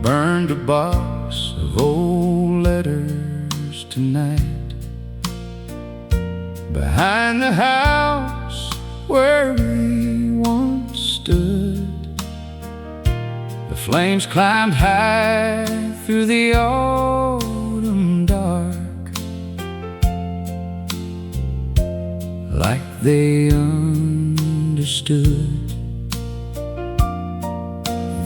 burned a box of old letters tonight behind the house where we once stood. The flames climbed high through the autumn dark, like they understood.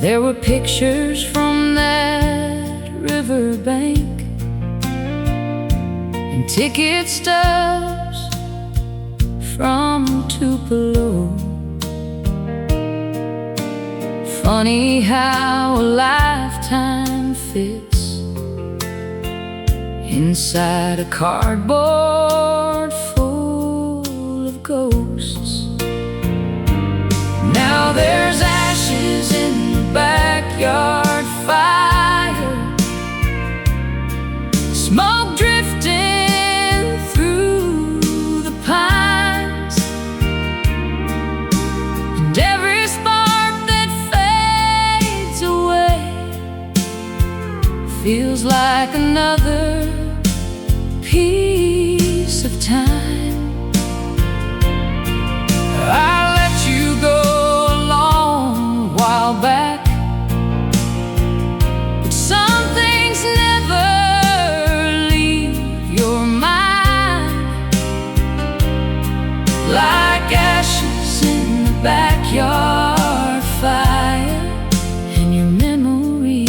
There were pictures from that riverbank and ticket stubs from Tupelo. Funny how a lifetime fits inside a cardboard full of ghosts. Now there's ashes in the backyard fire, smoke drifting through the pines, and every spark that fades away feels like another piece of time. I let you go a long while back, but some things never leave your mind, like ashes in the backyard fire, and your memory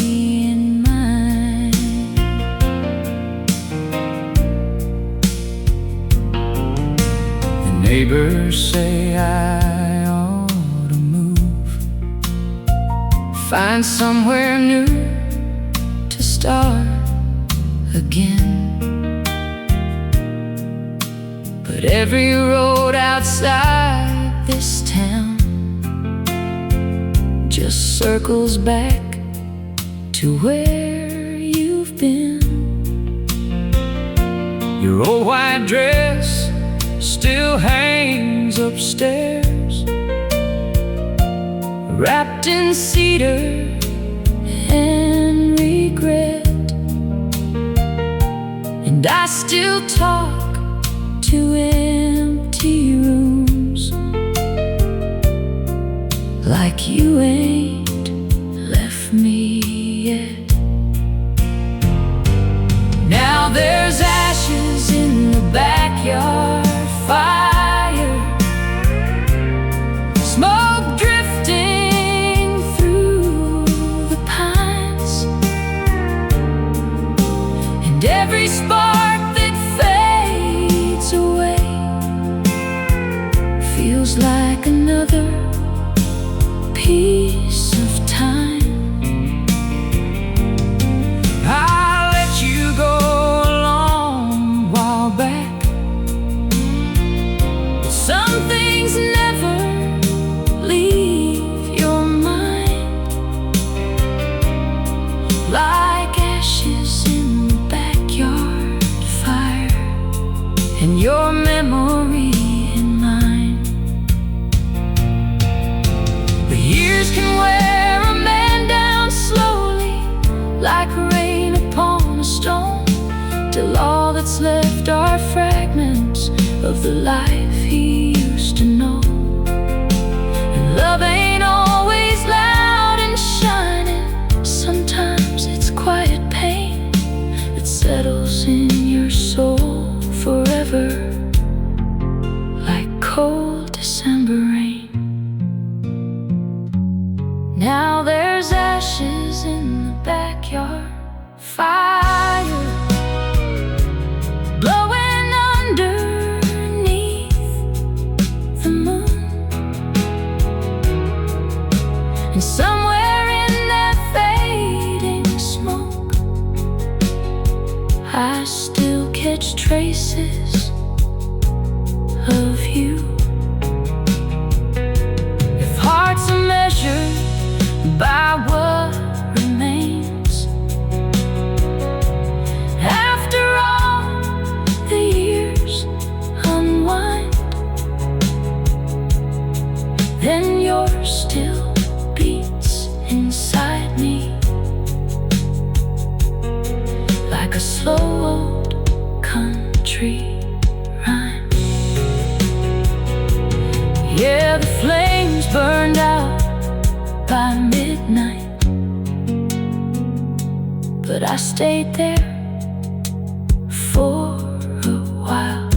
in mine. The neighbors say I ought to move, find somewhere new to start again. But every road outside this town just circles back to where you've been. Your old white dress still hangs upstairs, wrapped in cedar and regret, and I still talk to empty rooms like you ain't left me yet. Now there's ashes in the backyard fire, smoke drifting through the pines, and every spark that fades away feels like another piece of time. I let you go a long while back, but some things never leave your mind, like ashes in the backyard fire, and your memory in mine. The years can wear a man down slowly, like rain upon a stone, till all that's left are fragments of the life he used to know. And love ain't always loud and shining, sometimes it's quiet pain that settles in your soul forever, like cold December rain. Now there's ashes in the backyard fire, blowing underneath the moon, and somewhere in that fading smoke I still catch traces of you. If hearts are measured by what remains after all the years unwind, then yours still beats inside me but I stayed there for a while,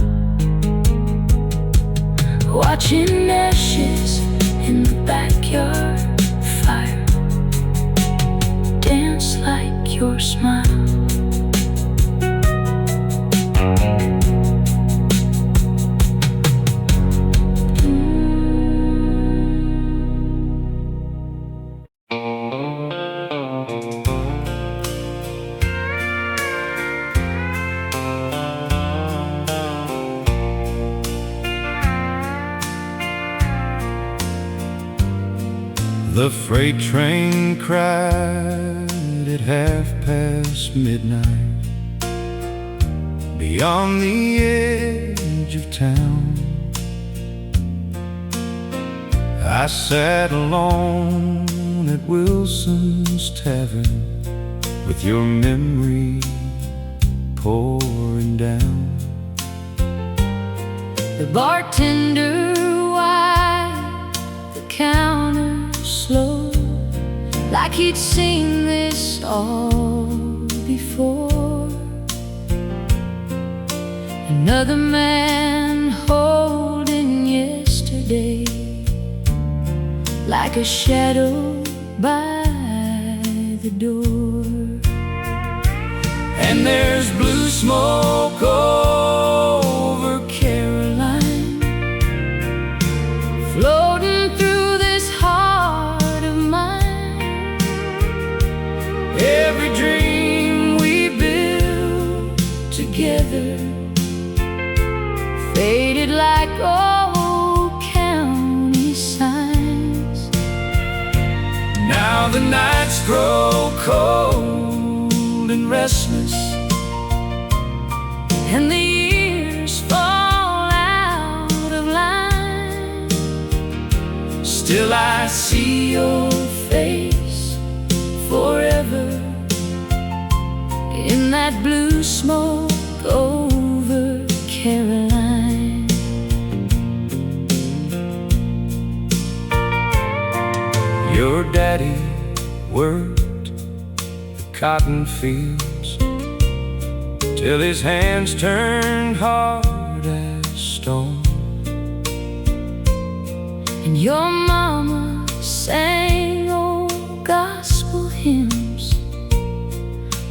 watching ashes in the backyard fire dance like your smile. The freight train cried at midnight beyond the edge of town. I sat alone at Wilson's Tavern with your memory pouring down. The bartender wiped the counter slow, like he'd seen this all before. Another man holding yesterday like a shadow by the door. And there's blue smoke over Caroline, floating through this heart of mine. every dream we built Together faded like old county signs. Now the nights grow cold and restless, and the years fall out of line. still I see your face Forever in that blue smoke over Caroline. Your daddy worked the cotton fields till his hands turned hard as stone. And your mama sang old gospel hymns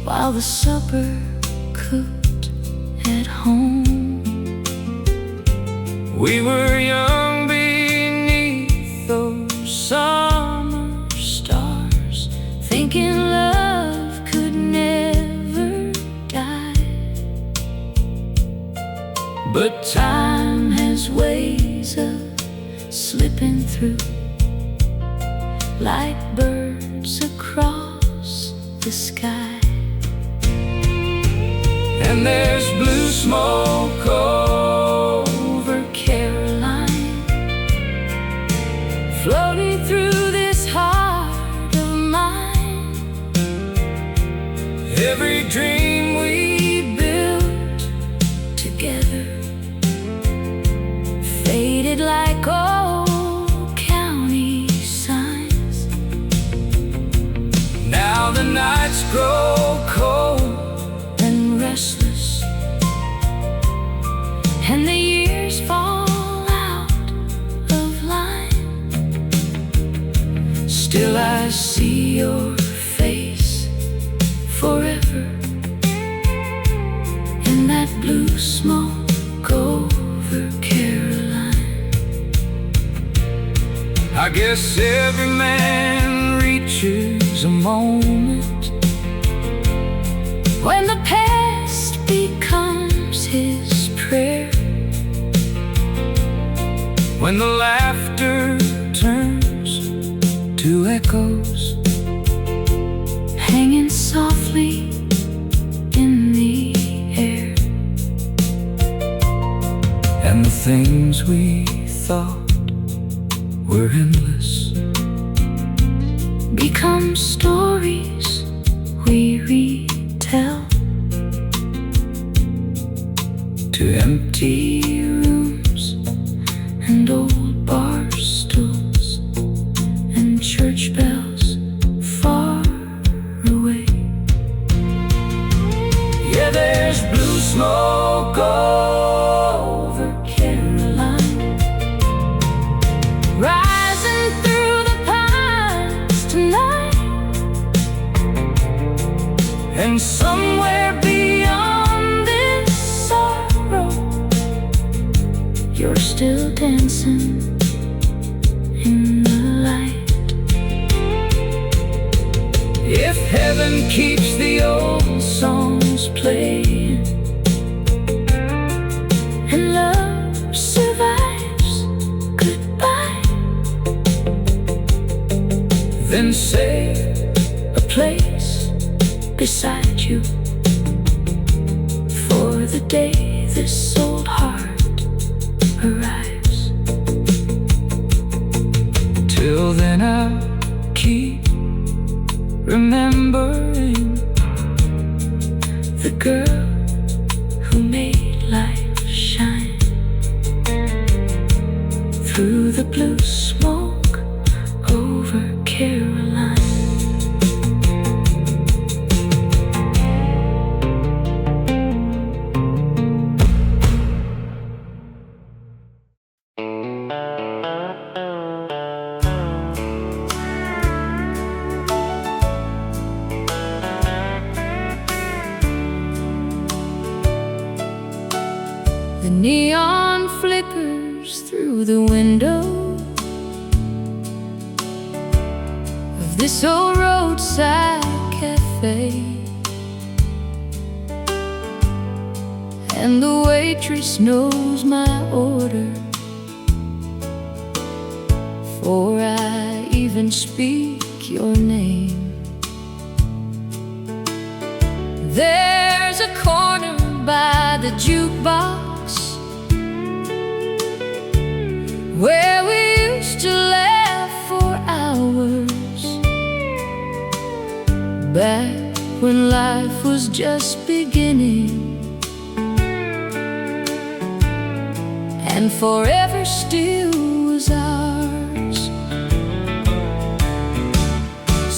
while the supper cooked at home. We were young beneath those summer stars, Thinking love could never die. but Time has ways of slipping through, like birds across the sky. and there's blue smoke over Caroline, floating through this heart of mine. every dream we Built together faded like old county signs. now the nights grow cold And restless, and the years fall out of line. still I See your face forever in that blue smoke over Caroline. I guess every man reaches a moment When the past becomes his prayer, when the laughter turns to echoes, hanging softly in the air. and the things we thought were endless Become stories we retell, to empty rooms and old bar stools and church bells far away. smoke over Caroline, rising through the pines tonight. and somewhere beyond this sorrow, you're still dancing in the light. if heaven keeps the old songs playing, And love survives goodbye, then say a place beside you for the day this old heart arrives. till then I'll keep remembering The girl who made life shine through the blue smoke over Caroline. The neon flickers through the window of this old roadside cafe, and the waitress knows my order before I even speak your name. There's a corner by the jukebox where we used to laugh for hours, back when life was just beginning, and forever still was ours.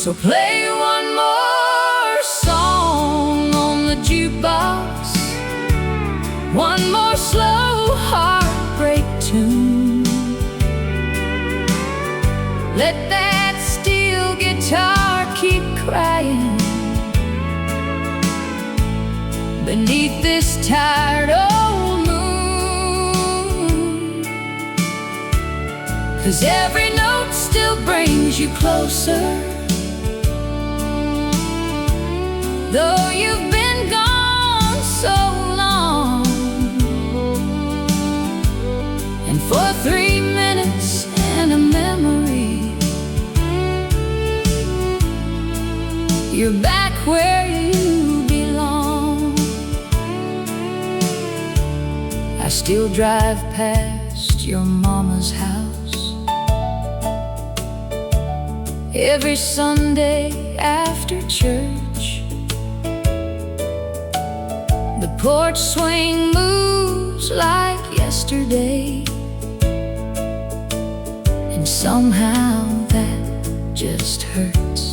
So play one more song on the jukebox, one more slow heartbreak tune. Let that steel guitar keep crying beneath this tired old moon, 'cause every note still brings you closer, though you've been gone so long. And for 3 minutes and a memory, you're back where you belong. I still drive past your mama's house every Sunday after church. The porch swing moves like yesterday, and somehow that just hurts.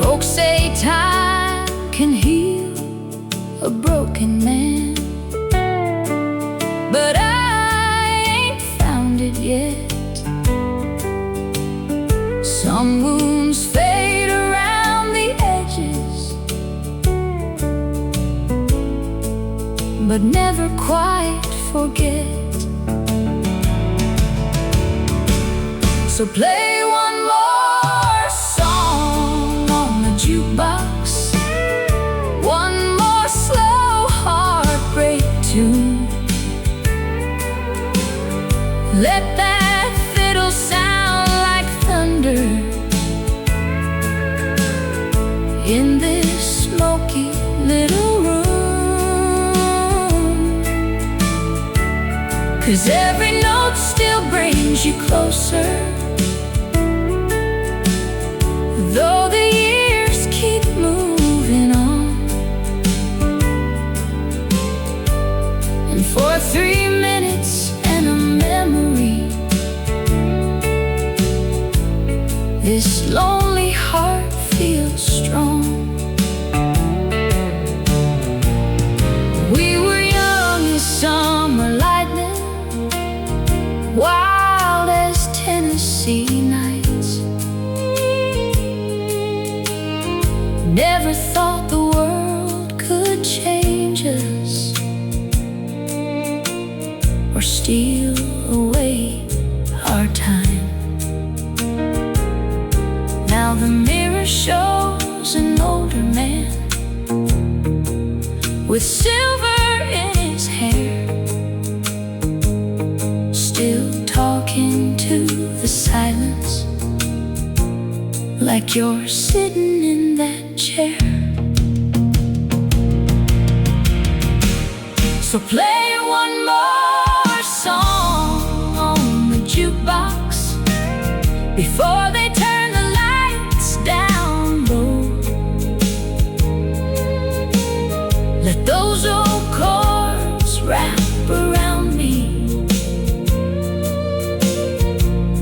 Folks say time can heal a broken man, but I ain't found it yet. Some wounds fade around the edges, but never quite forget. So play one more song on the jukebox, one more slow heartbreak tune. Let that fiddle sound like thunder in this smoky little room, 'cause every note still brings you closer, though the years keep moving on. And for 3 minutes and a memory, this lonely heart feels strong. Never thought the world could change us or steal away our time. Now the mirror shows an older man with silver in his hair, still talking to the silence like you're sitting in that chair. So play one more song on the jukebox before they turn the lights down low. Let those old chords wrap around me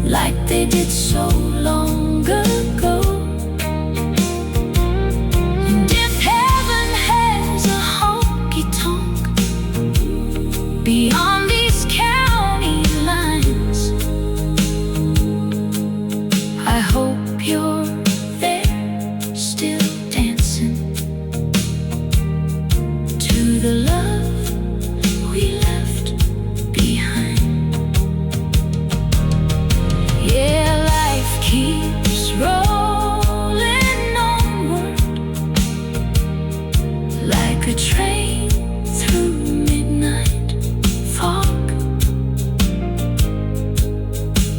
like they did so long ago. And if heaven has a honky tonk beyond these county lines, I hope you're there, still dancing to the love we left behind. Yeah, life keeps rolling onward like a train through midnight fog.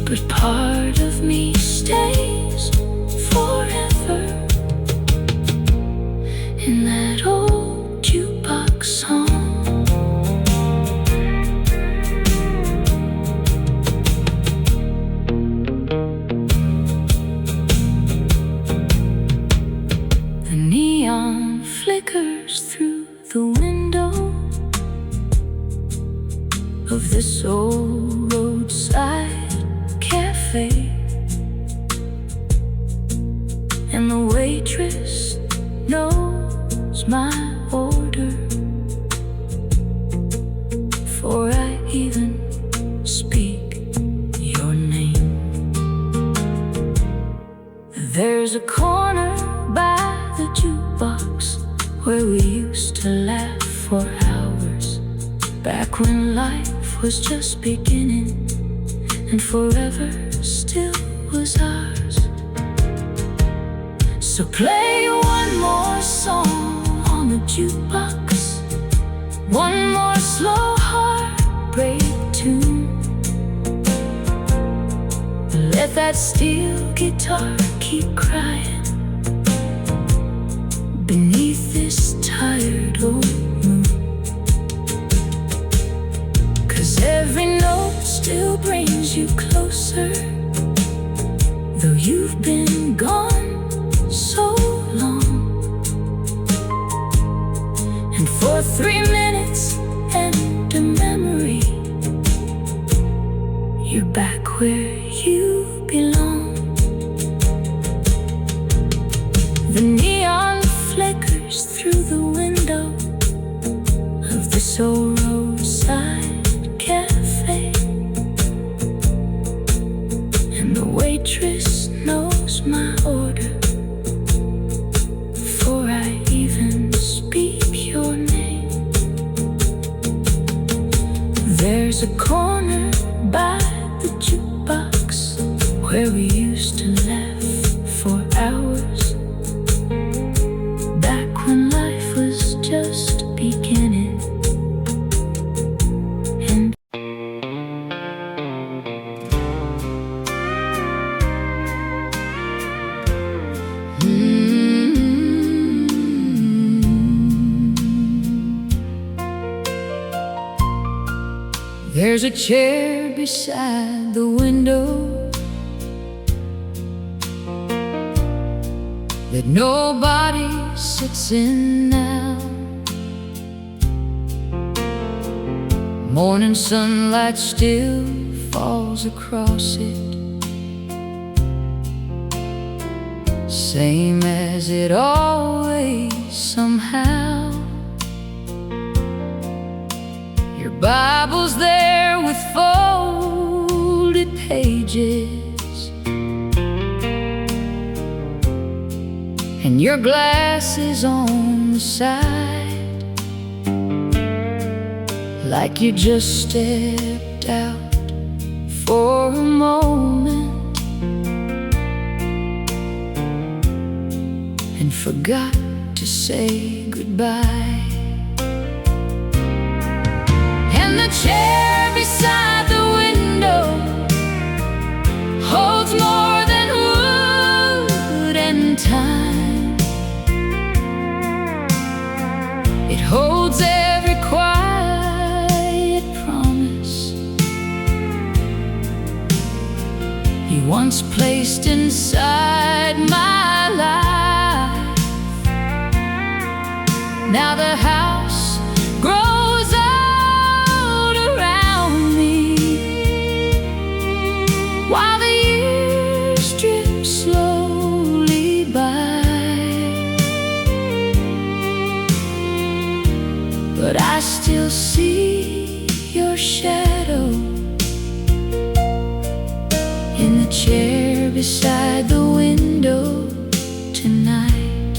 But part of me stays forever in that old jukebox song. The neon flickers through the window of this old roadside cafe, and the waitress knows my order before I even speak your name. There's a corner by the jukebox where we used to laugh for hours, back when life was just beginning and forever still was ours. So play one more song on the jukebox, one more slow heartbreak tune. Let that steel guitar keep crying beneath this tired old moon, 'cause every note still brings you closer, though you've been gone so long. And for 3 minutes and a memory, you're back where you belong. The neon flickers through the window of this old roadside cafe, and the waitress knows my order before I even speak your name. There's a corner by the jukebox where we used to laugh for hours, back when life was just beginning. And there's a chair beside the window that nobody sits in now. Morning sunlight still falls across it, same as it always somehow. Your Bible's there with folded pages, and your glass is on the side, like you just stepped out for a moment and forgot to say goodbye. And the chair beside the window holds more than wood and time. It holds every quiet promise you once placed inside my life. Now the house grows out around me, while the years drip slowly by. But I still see your shadow in the chair beside the window tonight.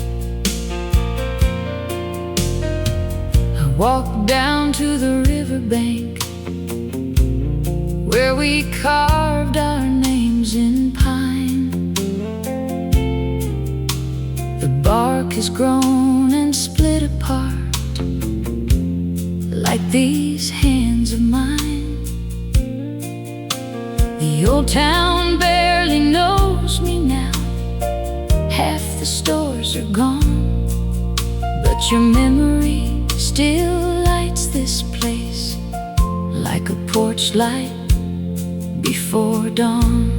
I walk down to the riverbank where we carved our names in pine. The bark has grown and split apart like these hands of mine. The old town barely knows me now. Half the stores are gone, but your memory still lights this place like a porch light before dawn.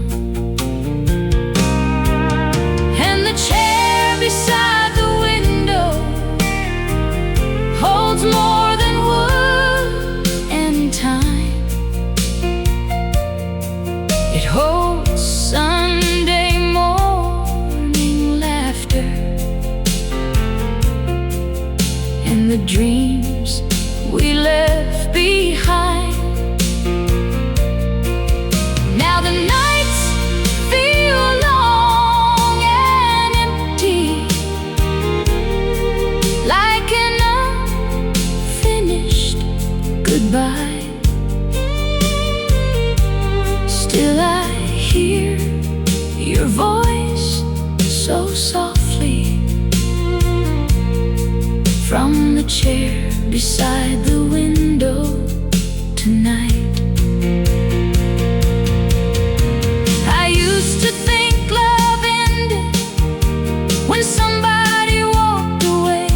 And the chair beside the window holds more than wood and time. It holds Sunday morning laughter and the dreams we left behind. Now the nights feel long and empty, like an unfinished goodbye. Still I hear your voice so softly from the chair beside the window tonight. I used to think love ended when somebody walked away,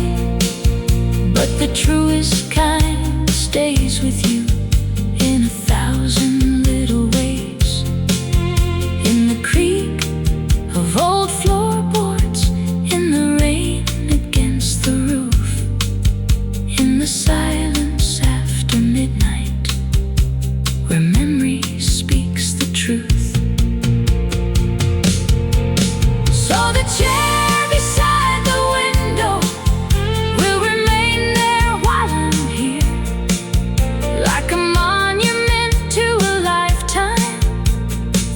but the truest kind stays with you in 1,000 little ways. In the creak of old floorboards, in the rain against the roof, in the silence after midnight, where memory speaks the truth. So the chair beside the window will remain there while I'm here, like a monument to a lifetime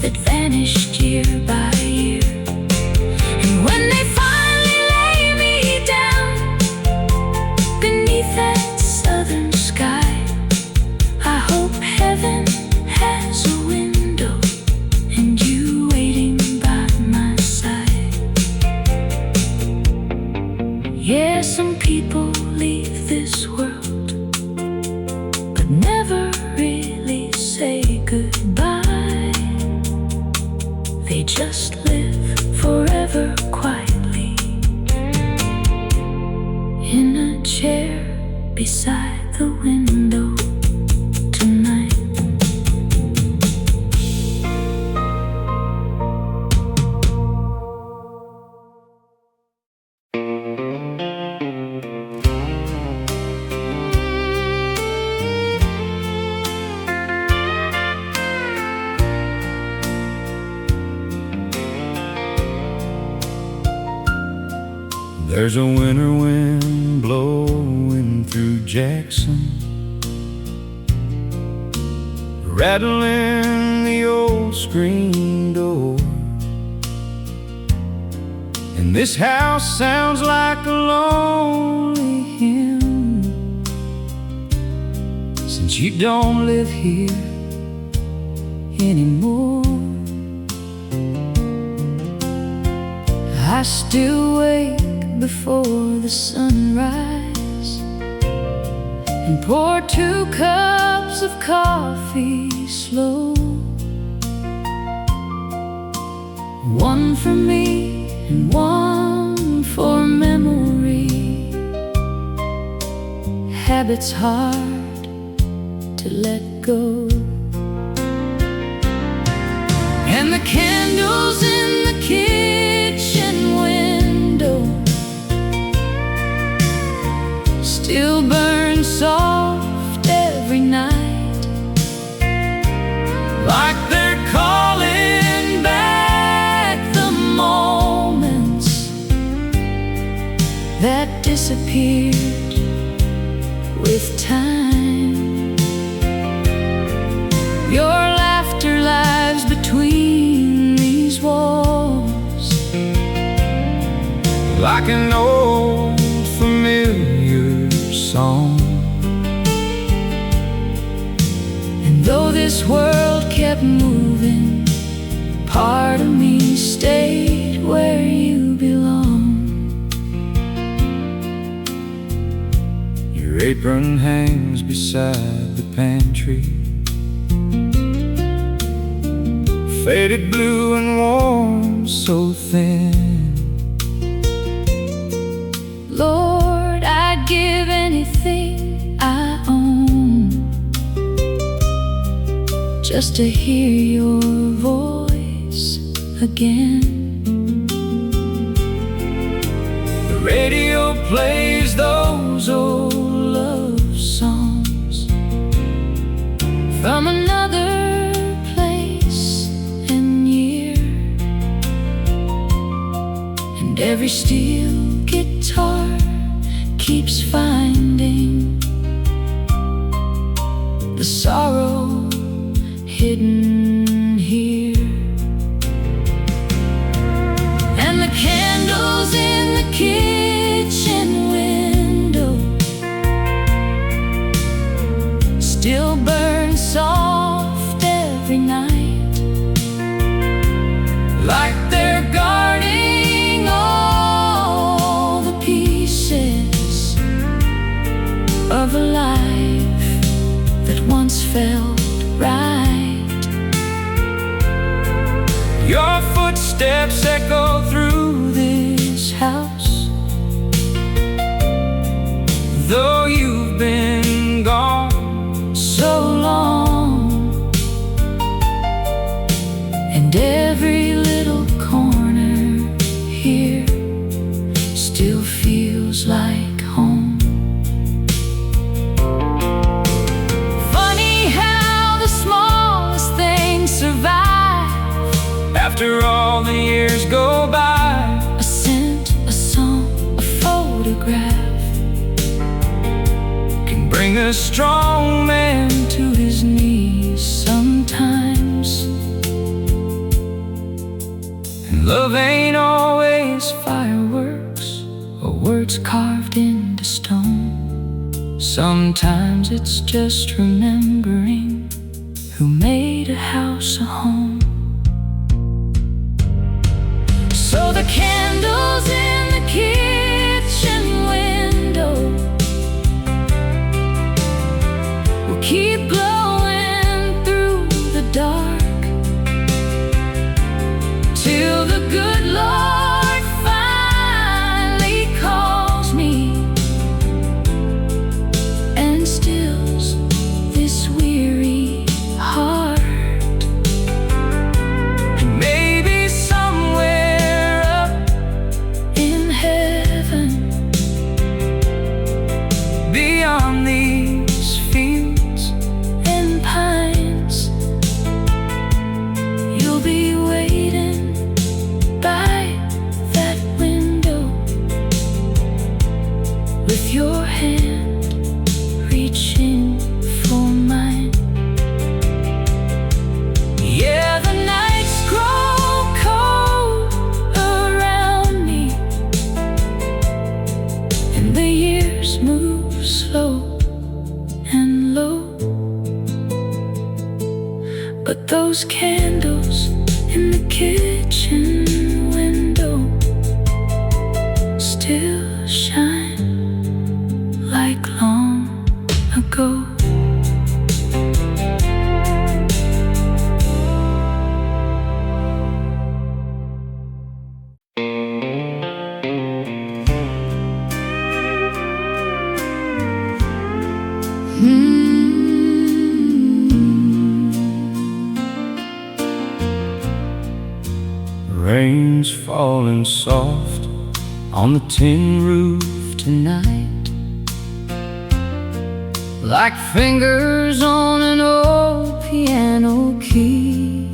that vanished year by year. And when they finally lay me down beneath that southern sky, I hope heaven has a window and you waiting by my side. Yeah, some people leave this world but never really say goodbye. They just live forever quietly in a chair beside the window tonight. There's a winter wind blowing through Jackson, rattling the old screen door, and This house sounds like a lonely hymn, since you don't live here anymore. I still wake before the sunrise and pour 2 cups of coffee slow, one for me and one for memory. Habits hard to let go, and the candles in the kitchen window still burn soft every night, like they're calling back the moments that disappeared with time. Your laughter lies between these walls, like an old familiar song. And though this world kept moving, part of me stayed where you belong. Your apron hangs beside the pantry, faded blue and warm, so thin. Lord, I'd give anything I own just to hear your voice again. The radio plays those old love songs from another place and year, and every steel guitar keeps finding the sorrow hidden here. And the candles in the kitchen window still burn soft every night, like they're guarding all the pieces of a life that once felt right. Your footsteps echo through this house, though you've been gone so long, and every little corner here still feels like home. Funny how the smallest things survive after all the years go by. A scent, a song, a photograph can bring a strong man to his knees sometimes. And love ain't always fireworks or words carved into stone. Sometimes it's just remembering who made a house a home. So the candles in the kitchen window will keep glowing through the dark, till the good Lord finally calls me and stills this weary heart. Beyond these fields and pines, you'll be waiting by that window with your hand reaching for mine. Yeah, the nights grow cold around me, slow and low. But those candles in the kitchen window still shine like long ago. Rain's falling soft on the tin roof tonight, like fingers on an old piano key.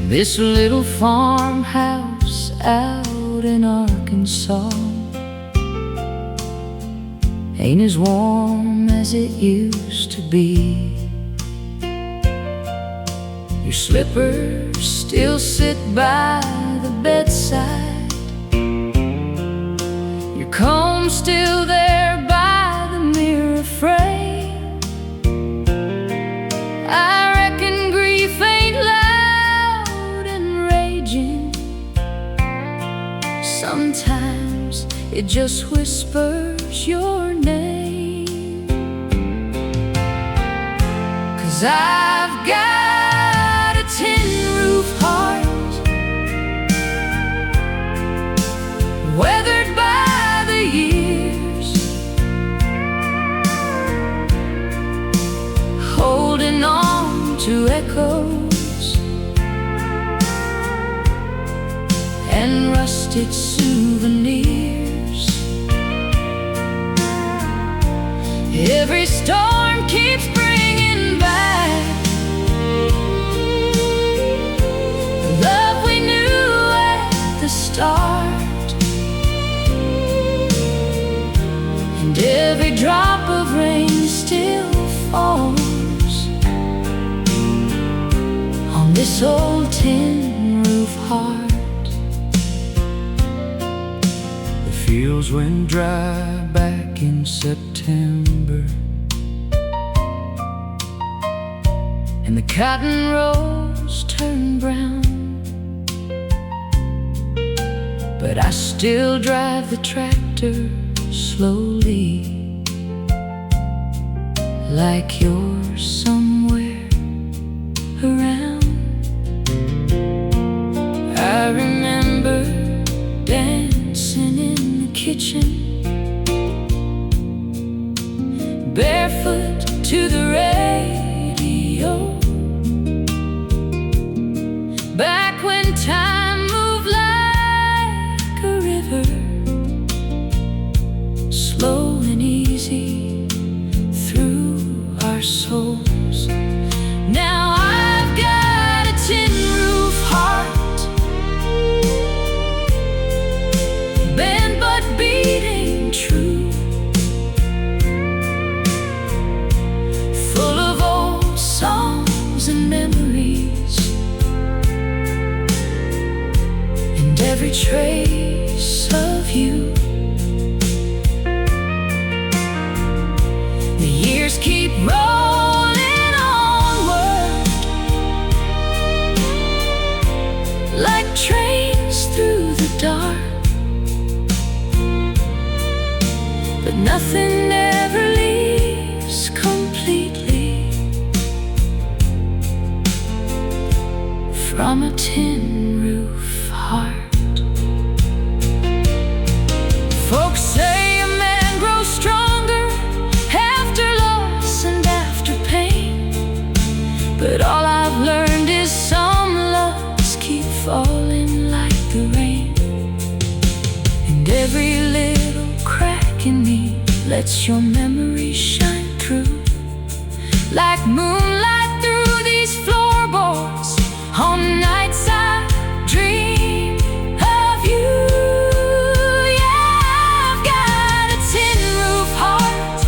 This little farmhouse out in Arkansas ain't as warm as it used to be. Your slippers still sit by the bedside, your comb's still there by the mirror frame. I reckon grief ain't loud and raging. Sometimes it just whispers your name. 'Cause I've got a tin roof heart, weathered by the years, holding on to echoes and rusted souvenirs. Every storm keeps bringing back the love we knew at the start, and every drop of rain still falls on this old tin roof heart. The fields went dry back in September, and the cotton rows turned brown. But I still drive the tractor slowly, like you're somewhere around. I remember dancing in the kitchen, barefoot to the radio, back when time moved like a river, slow and easy through our souls. Now I've got a tin roof heart, bent but beating true, full of old songs and memories, and every trace of you. The years keep rolling onward, like trains through the dark, but nothing ever leaves completely from a tin roof heart. Folks say a man grows stronger after loss and after pain, but all I've learned is some loves keep falling like the rain, and every little crack in me lets your memory shine through, like moonlight through these floorboards on nights I dream of you. Yeah, I've got a tin roof heart,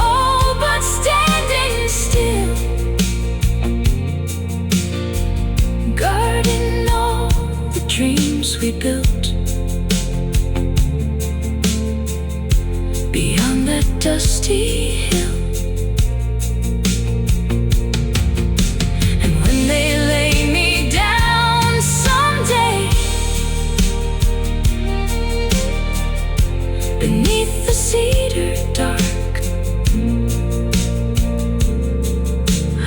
oh, but standing still, guarding all the dreams we built. dusty hill. And when they lay me down someday beneath the cedar dark,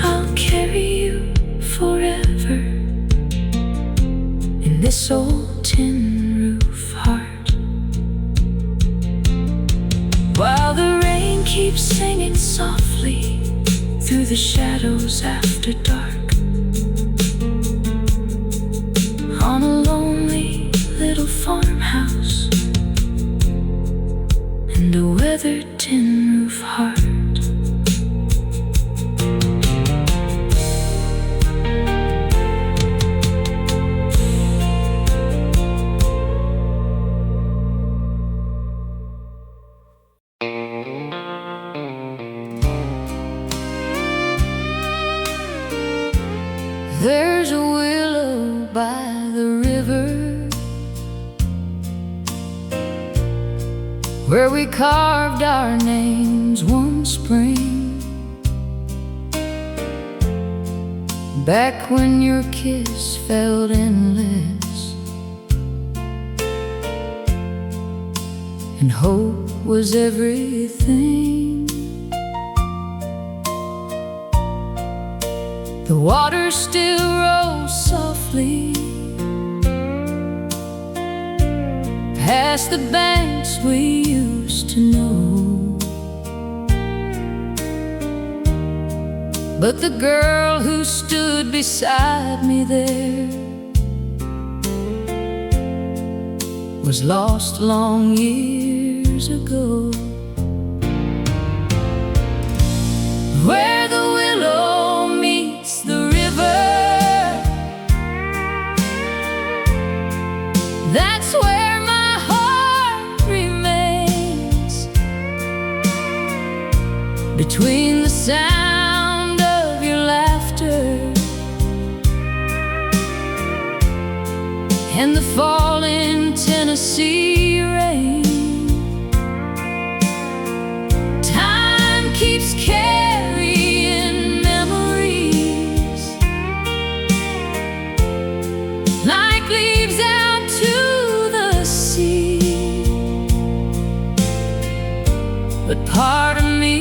I'll carry you forever in this old tin roof heart. While the rain keeps singing softly through the shadows after dark, on a lonely little farmhouse and a weathered tin roof heart. There's a willow by the river where we carved our names one spring, back when your kiss felt endless and hope was everything. The water still rolls softly past the banks we used to know, but the girl who stood beside me there was lost long years ago. Where the willow meets the river, that's where my heart remains, between the sound of your laughter and the falling Tennessee rain. Time keeps carrying memories like leaves out to the sea, but part of me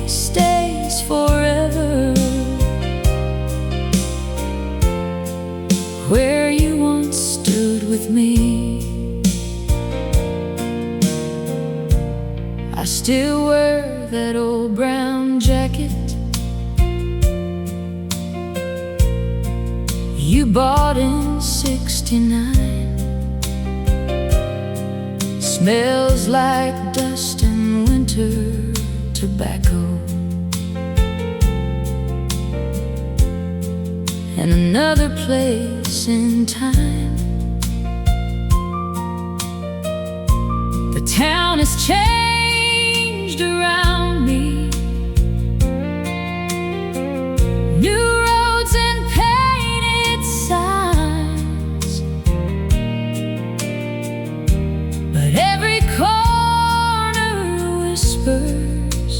stays forever where you once stood with me. I still wear that old brown jacket you bought in '69. Smells like dust and winter tobacco, and another place in time. The town has changed around me, new roads and painted signs, but every corner whispers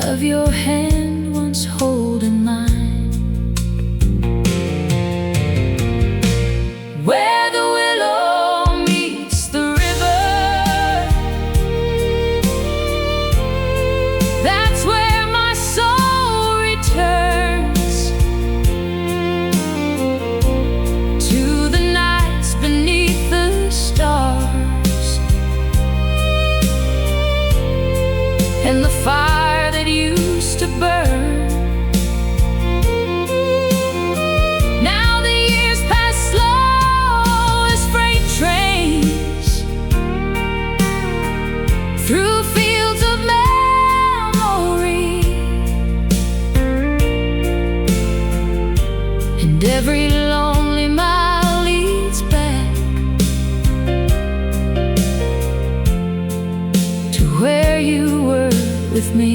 of your hand once holding mine. Where the willow meets the river, that's where my soul returns to the nights beneath the stars and the fire that used to burn. Now the years pass slow as freight trains through fields of memory, and every lonely mile leads back to where you were with me.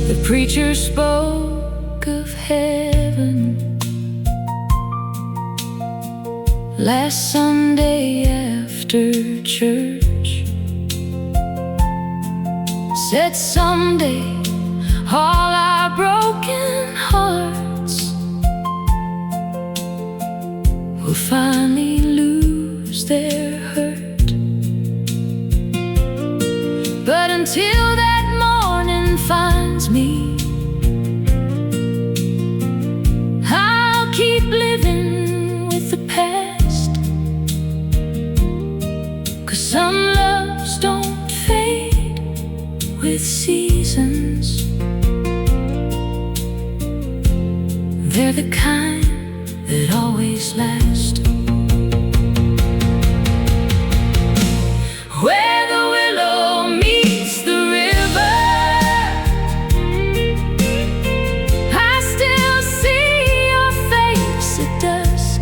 The preacher spoke of heaven last Sunday after church. Said someday all our broken hearts will finally lose their hurt. But until that morning finds me, I'll keep living with the past. 'Cause some loves don't fade with seasons. They're the kind that always last. Where the willow meets the river, I still see your face at dusk,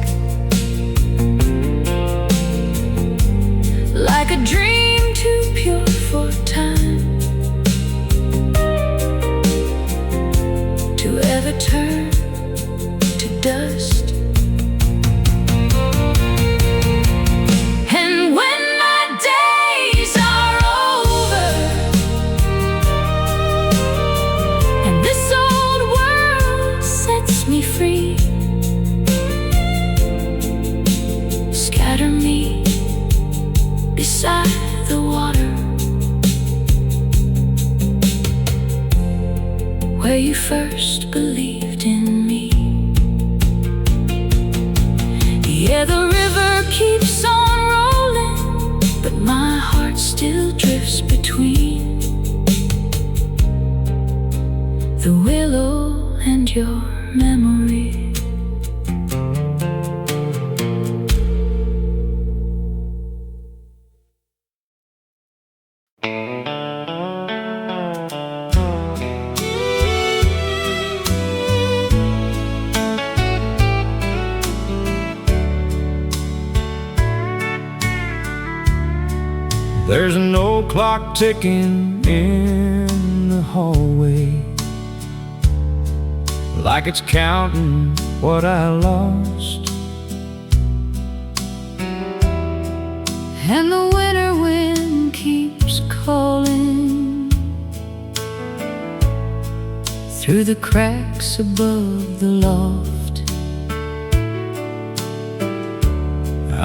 like a dream too pure for time to ever turn to dust. And when my days are over and this old world sets me free, scatter me beside the water where you first believed in me. Yeah, the river keeps on rolling, but my heart still drifts between the willow and your memory. There's an old clock ticking in the hallway, like it's counting what I lost. And the winter wind keeps calling through the cracks above the loft.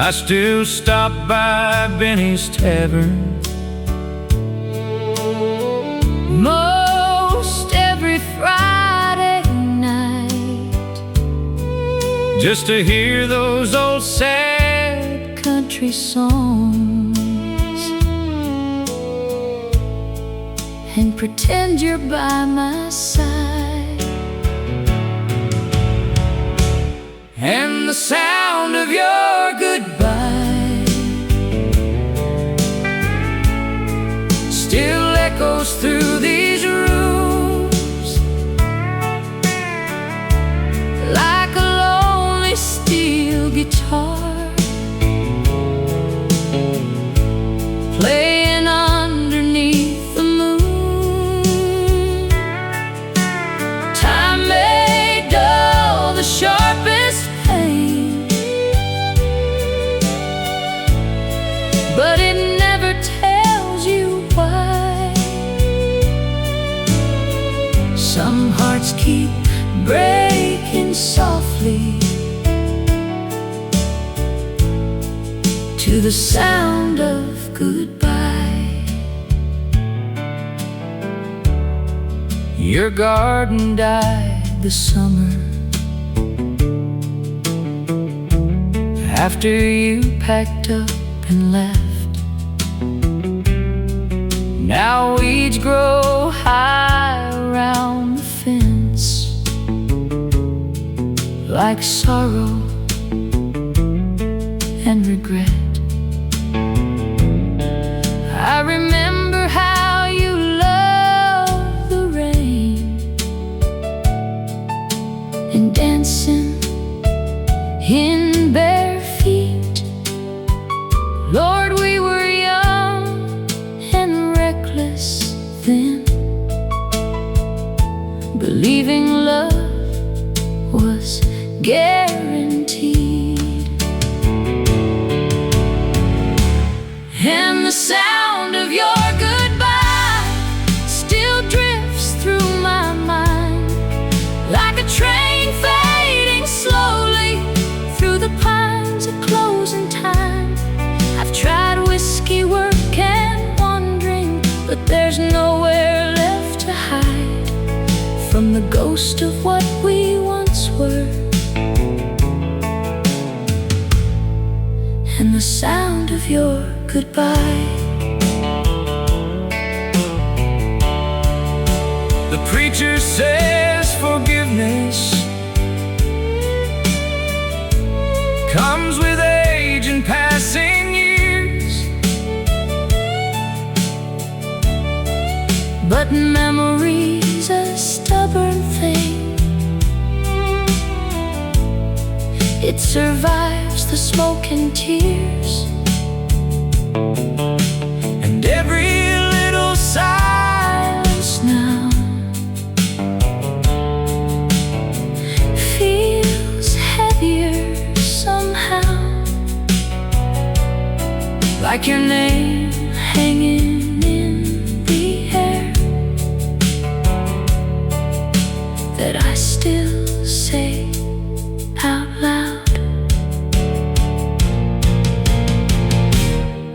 I still stop by Benny's Tavern Most every Friday night, just to hear those old sad country songs and pretend you're by my side. and the sound of your Goodbye still echoes through these rooms like a lonely steel guitar playing underneath the moon. Time may dull the sharpest pain, but it never tells you why. Some hearts keep breaking softly to the sound of goodbye. Your garden died this summer after you packed up and left. Now weeds grow high around the fence, like sorrow and regret. I remember how you loved the rain and dancing in bare feet. Lord, we were young and reckless then, believing love was guaranteed. ghost of what we once were, and the sound of your goodbye. The preacher says forgiveness comes with age and passing years, but memory's a stubborn thing. It survives the smoke and tears, and every little silence now feels heavier somehow, like your name hanging in the air, that I still say out loud.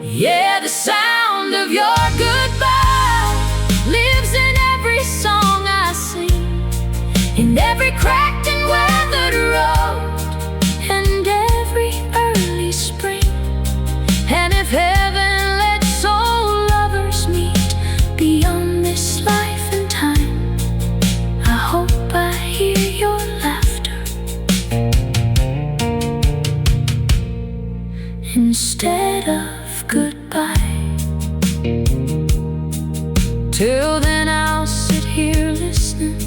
Yeah, the sound of your goodbye lives in every song I sing, in every cracked and weathered road, And every early spring, and if heaven lets soul lovers meet beyond this life and time, I hope I hear your laughter instead of goodbye. Till then I'll sit here listening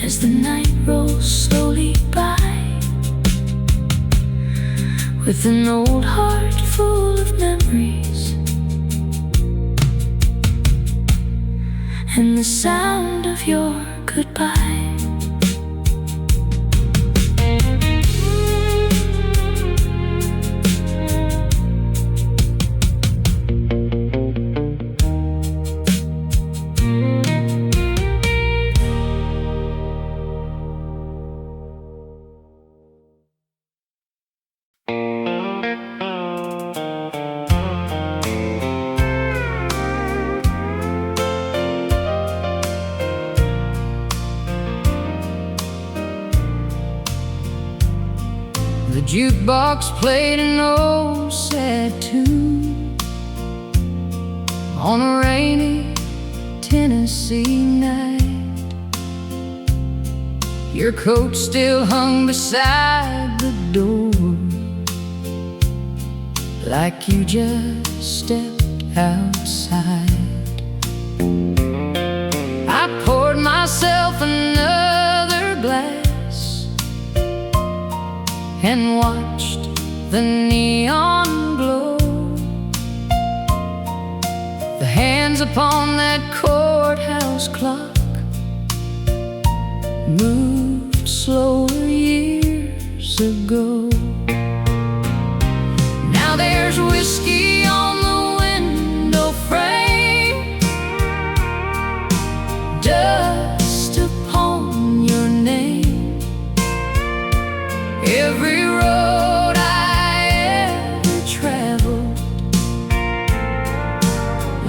As the night rolls slowly by, with an old heart full of memories, and the sound of your goodbye. the jukebox played an old sad tune on a rainy Tennessee night. Your coat still hung beside the door, like you just stepped outside. I poured myself another glass and watched the neon glow. The hands upon that courthouse clock moved slower years ago. Now there's whiskey on the window frame, dust upon your name. Every road I ever traveled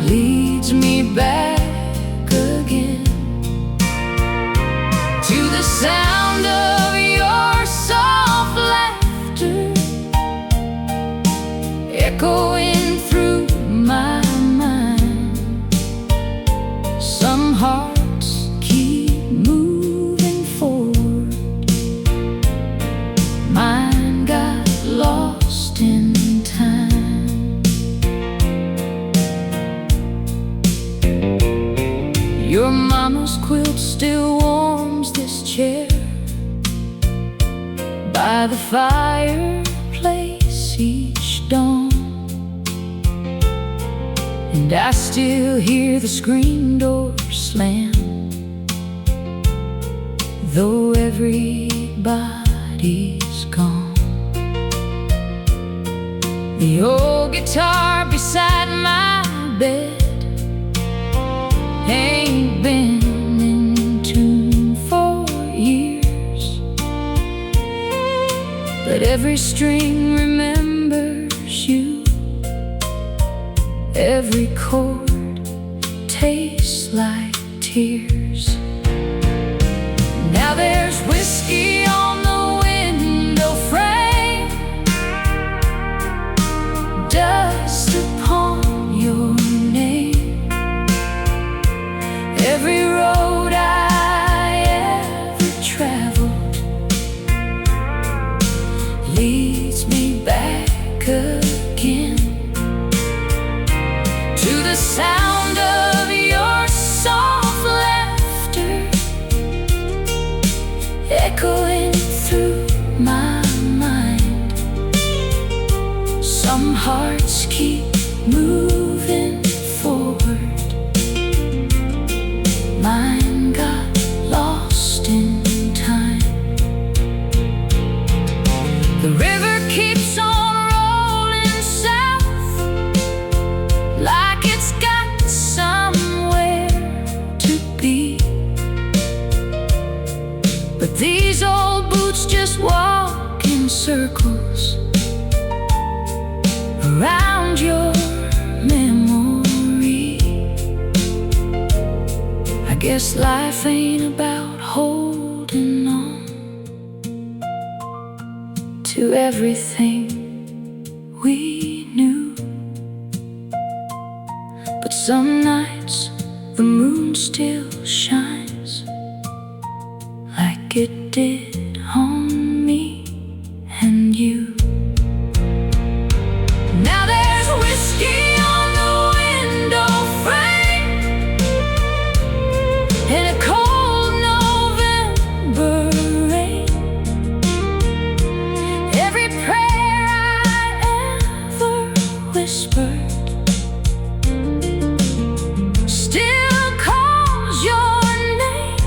leads me back again to the sound of your soft laughter echoing through my mind. Some hearts keep moving forward, mine got lost in time. Your mama's quilt still warms this chair by the fireplace each dawn, and I still hear the screen door slam, though everybody's gone. The old guitar beside my bed ain't been in tune for years, but every string remembers you. Every chord tastes like tears. Now whiskey on the window frame, dust upon your name. Every road I ever traveled leads me back again to the sound of your soft laughter echoing through my mind. Some hearts keep moving forward, mine got lost in time. The river keeps on rolling south, like it's got somewhere to be. But these old boots just walk in circles around your memory. I guess life ain't about holding on to everything we knew. But some nights the moon still shines like it did on me and you. Now there's whiskey on the window frame in a cold November rain. Every prayer I ever whispered still calls your name.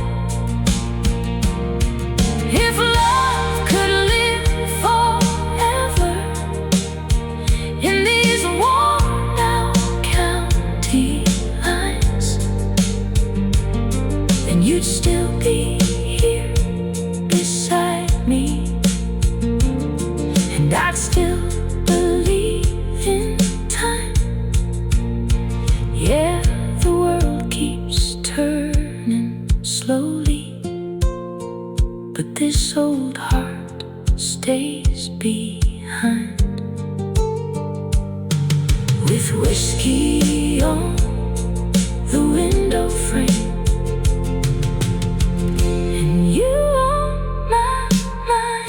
If love could live forever in these worn out county lines, then you'd still be here beside me, and I'd still believe in time. Yeah, the world keeps turning slowly, but this old heart stays behind. With whiskey on the window frame and you on my mind.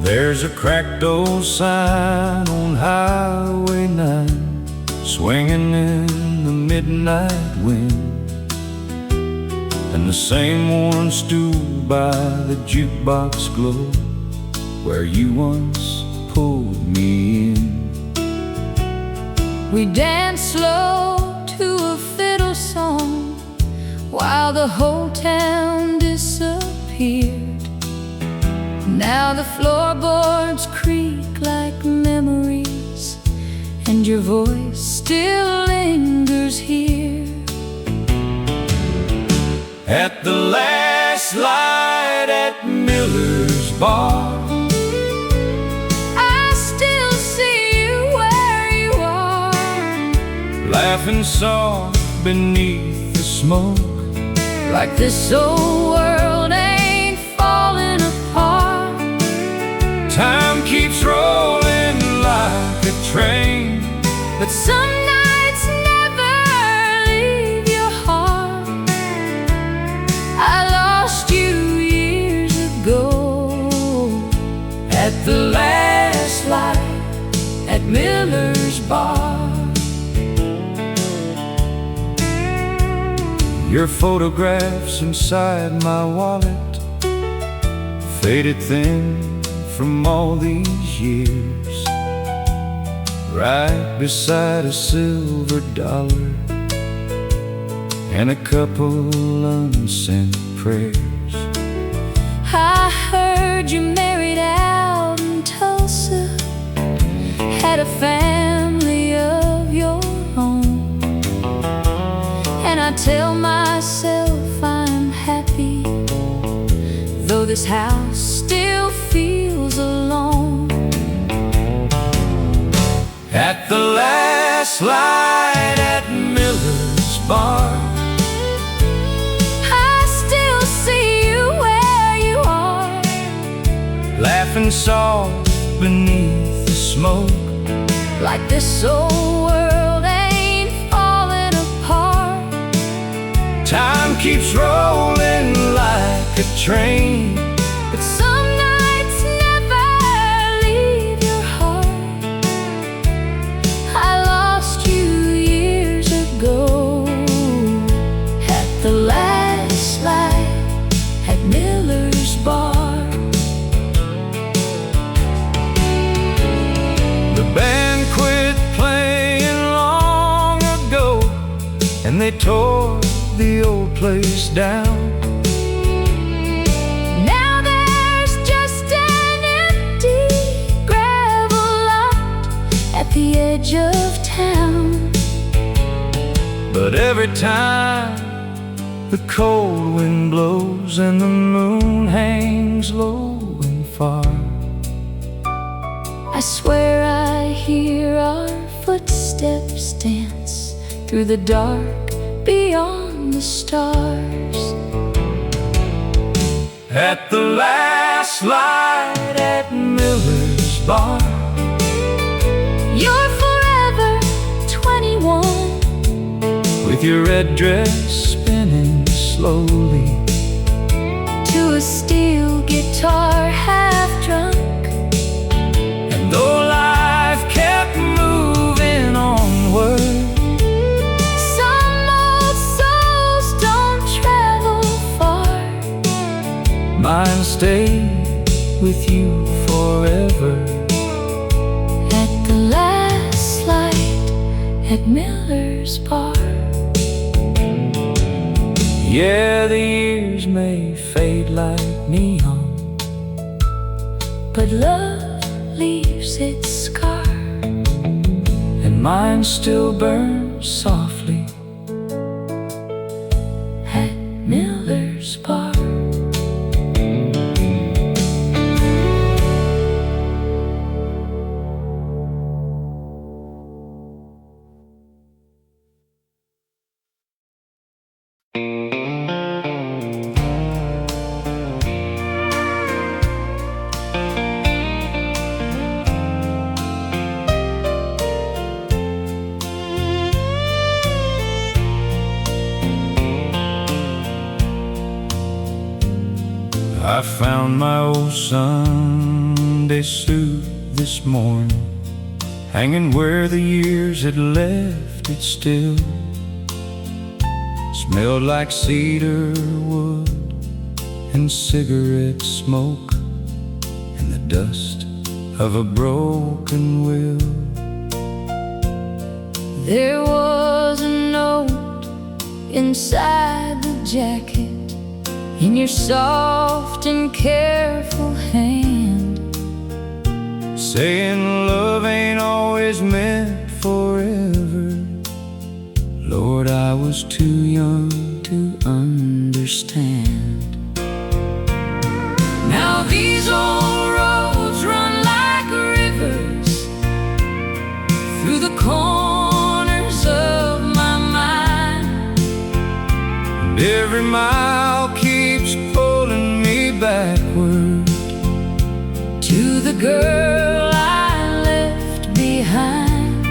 There's a cracked old sign on Highway 9, swinging in the midnight wind, and the same worn stool by the jukebox glow where you once pulled me in. We danced slow to a fiddle song while the whole town disappeared. Now the floorboards creak like memories, and your voice still lingers here. At the last light at Miller's bar, I still see you where you are, laughing soft beneath the smoke, like this old world ain't falling apart. time keeps rolling like a train, But some nights never leave your heart. I lost you years ago at the last light at Miller's bar. Your photographs inside my wallet, faded thin from all these years, right beside a silver dollar and a couple unsent prayers. I heard you married out in Tulsa, had a family of your own. And I tell myself I'm happy, though this house still feels alone. At the last light at Miller's bar, I still see you where you are, laughing soft beneath the smoke, like this old world ain't falling apart. time keeps rolling like a train, But some nights never leave your heart. I lost you years ago at the last light at Miller's bar. the band quit playing long ago, and they tore the old place down. Now there's just an empty gravel lot at the edge of town. But every time the cold wind blows and the moon hangs low and far, I swear I hear our footsteps dance through the dark beyond the stars. at the last light at Miller's bar, You're forever 21, with your red dress spinning slowly, to a steel guitar half drunk. and though life kept moving onward, Some old souls don't travel far. mine stayed with you forever. At the last light at Miller's bar. Yeah, the years may fade like neon, But love leaves its scar. and mine still burns softly At Miller's bar. I found my old Sunday suit this morning, hanging where the years had left it still. Smelled like cedar wood and cigarette smoke and the dust of a broken wheel. There was a note inside the jacket, in your soft and careful hand, saying love ain't always meant forever. Lord, I was too young to understand. Now these old roads run like rivers through the corners of my mind, And every mile keeps pulling me backward to the girl I left behind.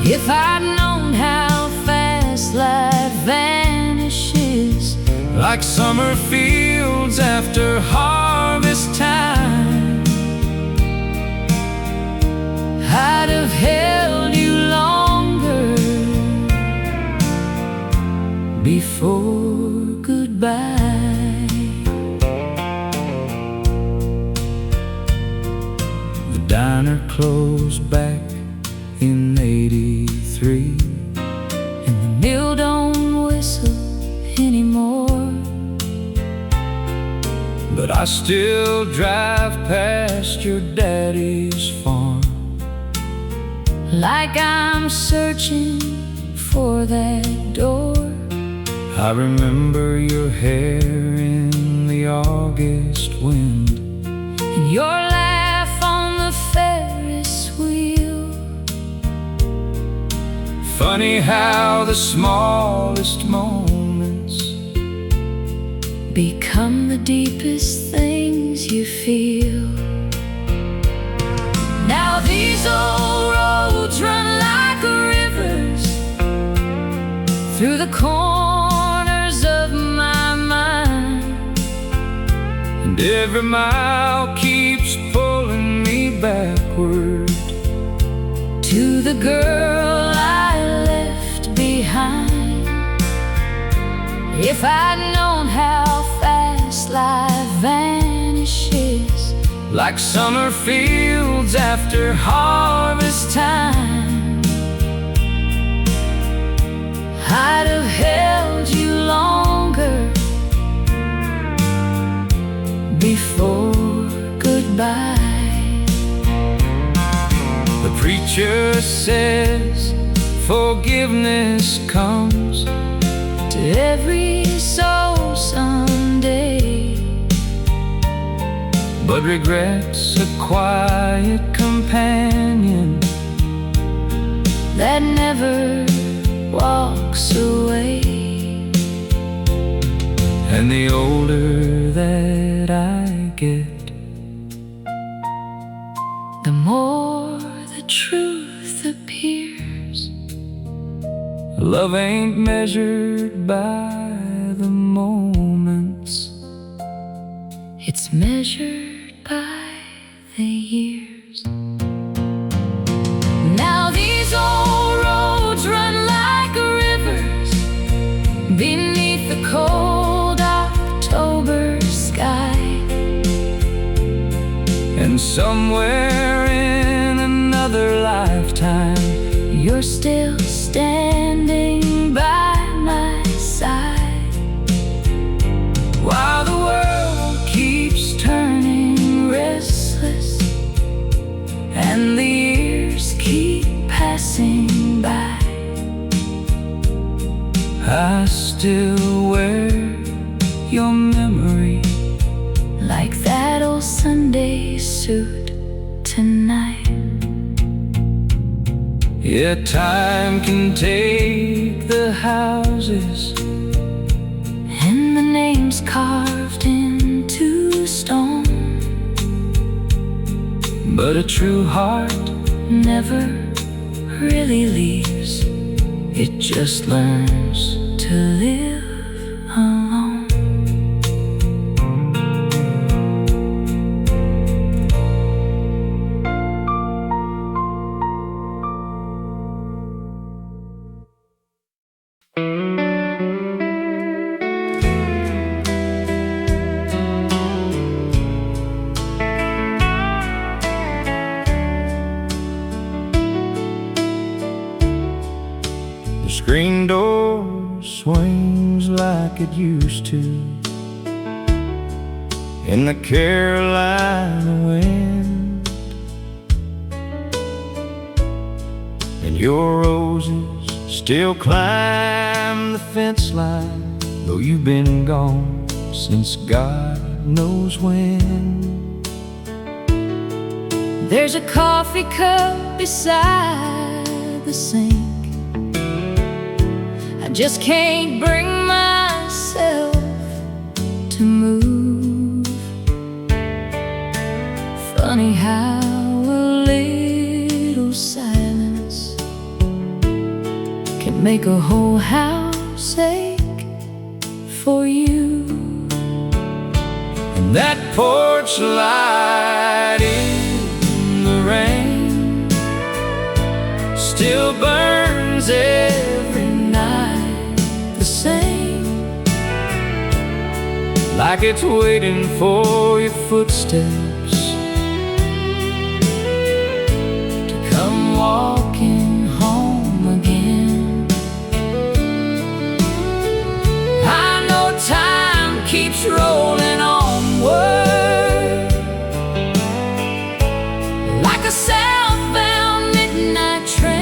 If I'd known how fast life vanishes, like summer fields after harvest time, I'd have held you longer before goodbye. the diner closed back in '83, And the mill don't whistle anymore. but I still drive past your daddy's farm like I'm searching for that door. I remember your hair in the August wind, And your laugh on the Ferris wheel. funny how the smallest moments become the deepest things you feel. Now these old roads run like rivers through the corners of my mind, and every mile keeps pulling me backward to the girl I left behind. If I'd known how fast life vanishes, like summer fields after harvest time, I'd have held you longer before goodbye. the preacher says forgiveness comes To every soul someday, but regret's a quiet companion that never walks away. and the older that I get, The more the truth appears. love ain't measured by the moments, It's measured by the years. Now these old roads run like rivers beneath the cold October sky, and somewhere in another lifetime you're still standing by my side, while the world keeps turning restless and the years keep passing by. I still wear your memory Like that old Sunday suit tonight. Yeah, time can take the houses And the names carved into stone, but a true heart never really leaves. It just learns to live alone. The screen door swings like it used to in the Carolina wind, and your roses still climb the fence line, though you've been gone since God knows when. There's a coffee cup beside the sink. I just can't bring myself to move. Funny how a little silence can make a whole house ache for you. And that porch light in the rain still burns every night the same, like it's waiting for your footsteps to come walking home again. I know time keeps rolling onward like a southbound midnight train,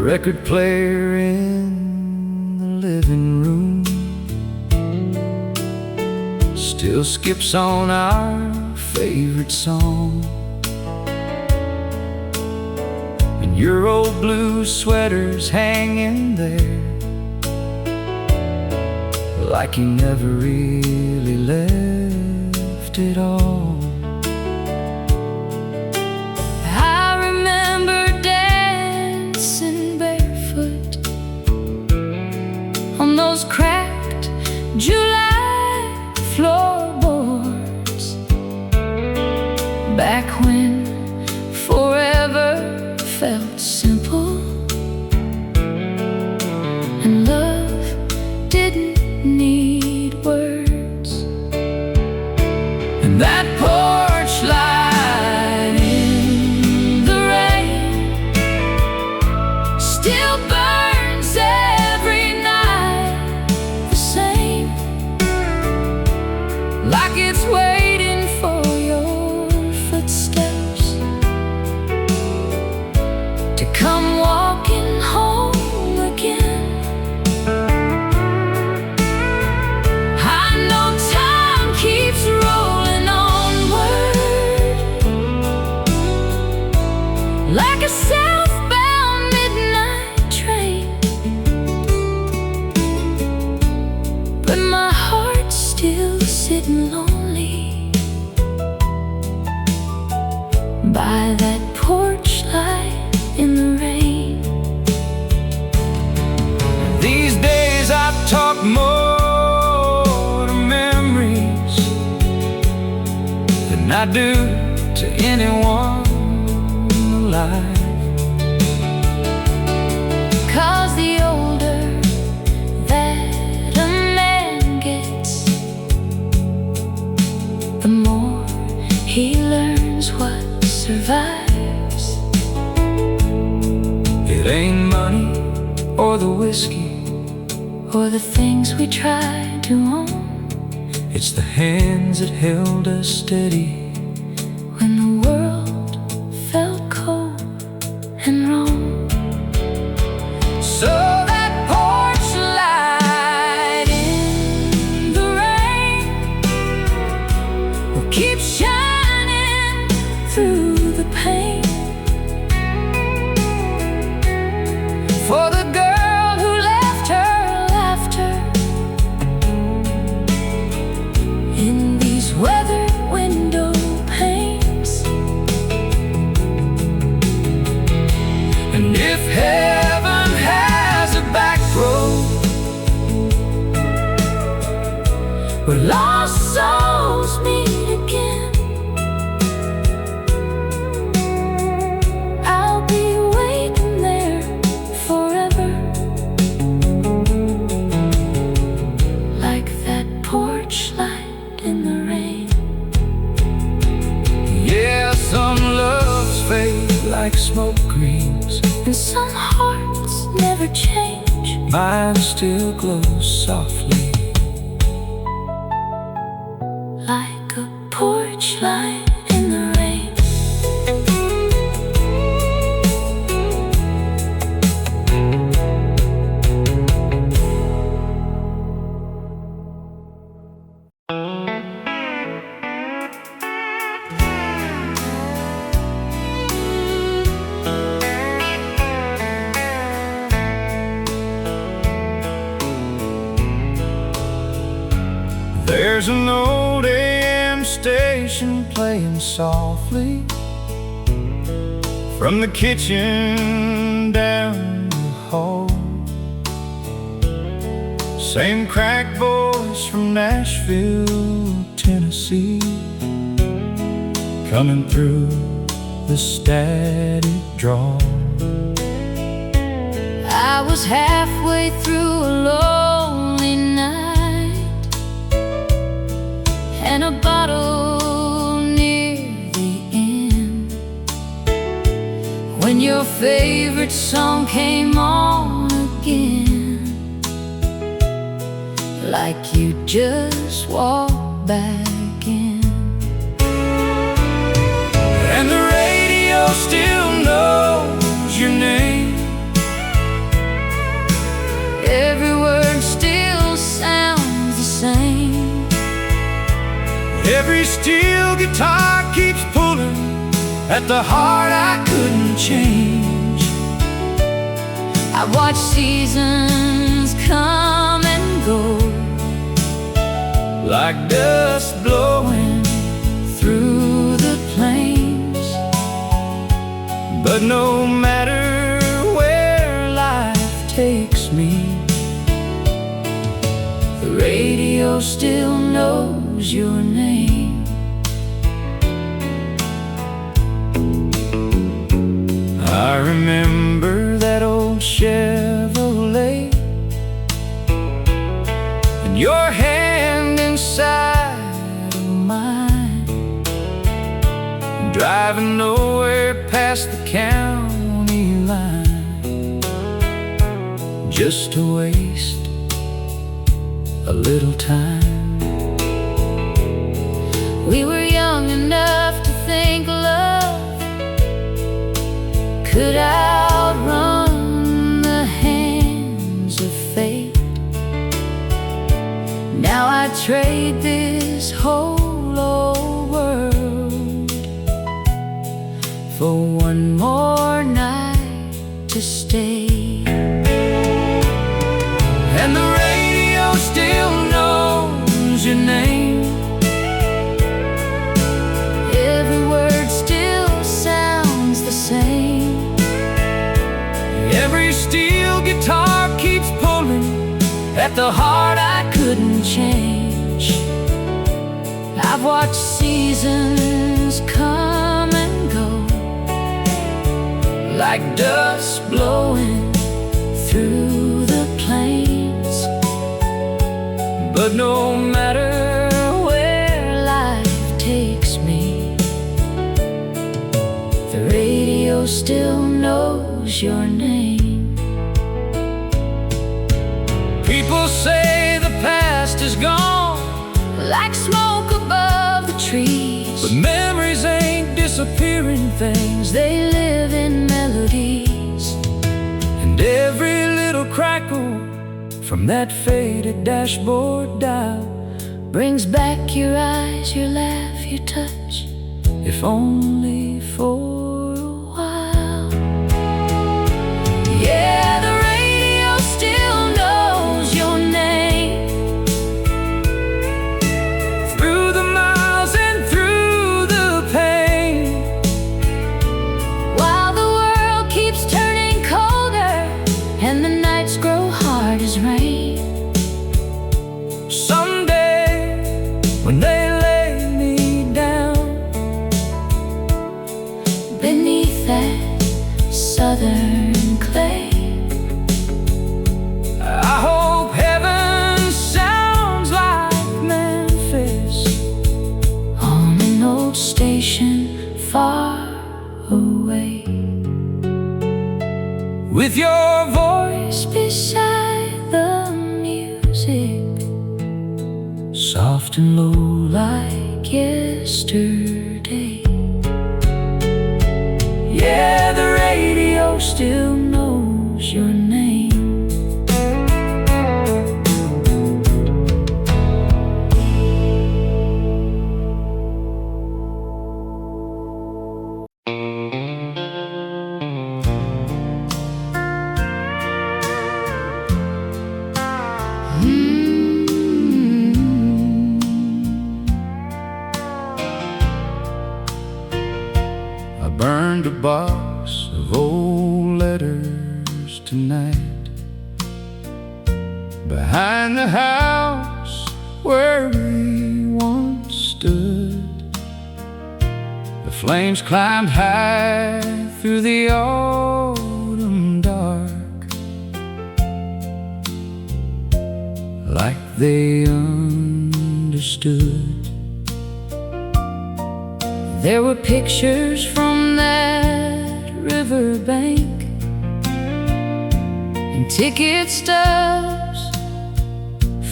record player in the living room still skips on our favorite song. And your old blue sweater's hanging there like you never really left it all. I remember dancing barefoot on those cracked July floorboards, back when forever felt simple and love didn't need words. And that porch light in the rain Still burns every night the same, like it's waiting for your footsteps to come walking home again. I know time keeps rolling onward like a southbound midnight train, but my heart's still sitting lonely by that porch light in the rain. These days I talk more to memories than I do to anyone alive. 'Cause the older that a man gets, the more he learns what survives. It ain't money or the whiskey, Or the things we try to own it's the hands that held us steady when the world felt cold and wrong. so That porch light in the rain will keep shining through the pain for the girl who left her laughter in these weathered window panes. And if heaven has a back road Where lost souls meet again, I'll be waiting there forever, like that porch light in the rain. yeah, some loves fade like smoke greens, And some hearts never change. mine still glows softly Like a porch light in the rain. There's an old AM station playing softly from the kitchen down the hall. Same cracked voice from Nashville, Tennessee, coming through the static drawl. I was halfway through a lonely night and a bottle near the end when your favorite song came on again, like you just walked back in. And the radio still knows your name At the heart I couldn't change. I watched seasons come and go, like dust blowing through the plains. But no matter where life takes me, the radio still knows your name. I remember that old Chevrolet and your hand inside of mine, driving nowhere past the county line, just to waste a little time. We were young enough to think love could outrun the hands of fate. Now I trade this whole old world for one more night to stay. And the radio still knows your name. Every word still sounds the same. Every steel guitar keeps pulling at the heart I couldn't change. I've watched seasons come and go, like dust blowing through the plains. But no matter where life takes me, the radio still knows your name. people say the past is gone, like smoke above the trees, but memories ain't disappearing things. they live in melodies. And every little crackle from that faded dashboard dial brings back your eyes, your laugh, your touch, if only for a while. Yeah, the radio still knows your name. Through the miles and through the pain, While the world keeps turning colder and the nights grow hard as rain, someday when they lay me down beneath that southern clay, I hope heaven sounds like Memphis on an old station far away, with your voice beside the music, soft and low like yesterday. Yeah, the radio still knows your name. I burned a box of old letters tonight behind the house where we once stood. The flames climbed high through the autumn dark, like they understood. There were pictures from that riverbank and ticket stubs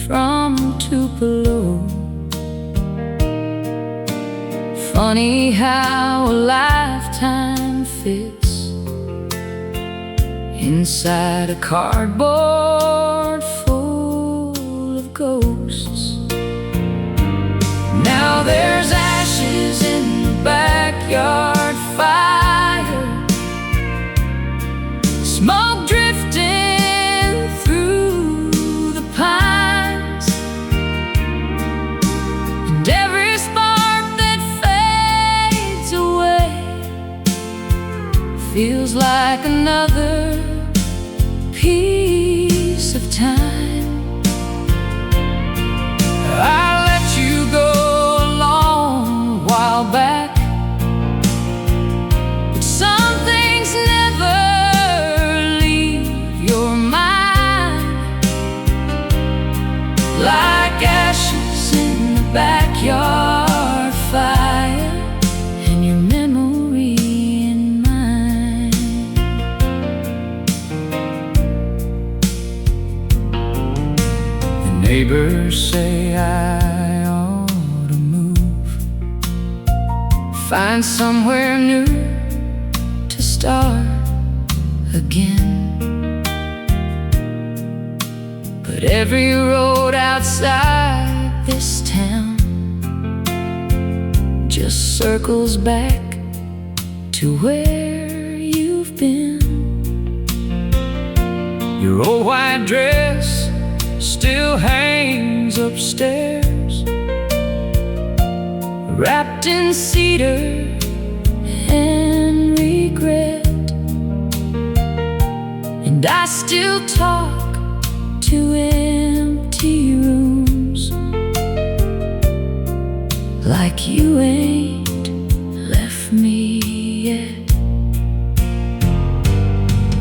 from Tupelo. Funny how a lifetime fits inside a cardboard full of ghosts. Now there's ashes in the backyard fire, feels like another piece of time. I let you go a long while back, but some things never leave your mind, like ashes in the backyard fire, and your memory in mine. The neighbors say I ought to move, Find somewhere new to start again. But every road outside this town just circles back to where you've been. your old white dress still hangs upstairs, Wrapped in cedar and regret. And I still talk to empty rooms, like you ain't left me yet.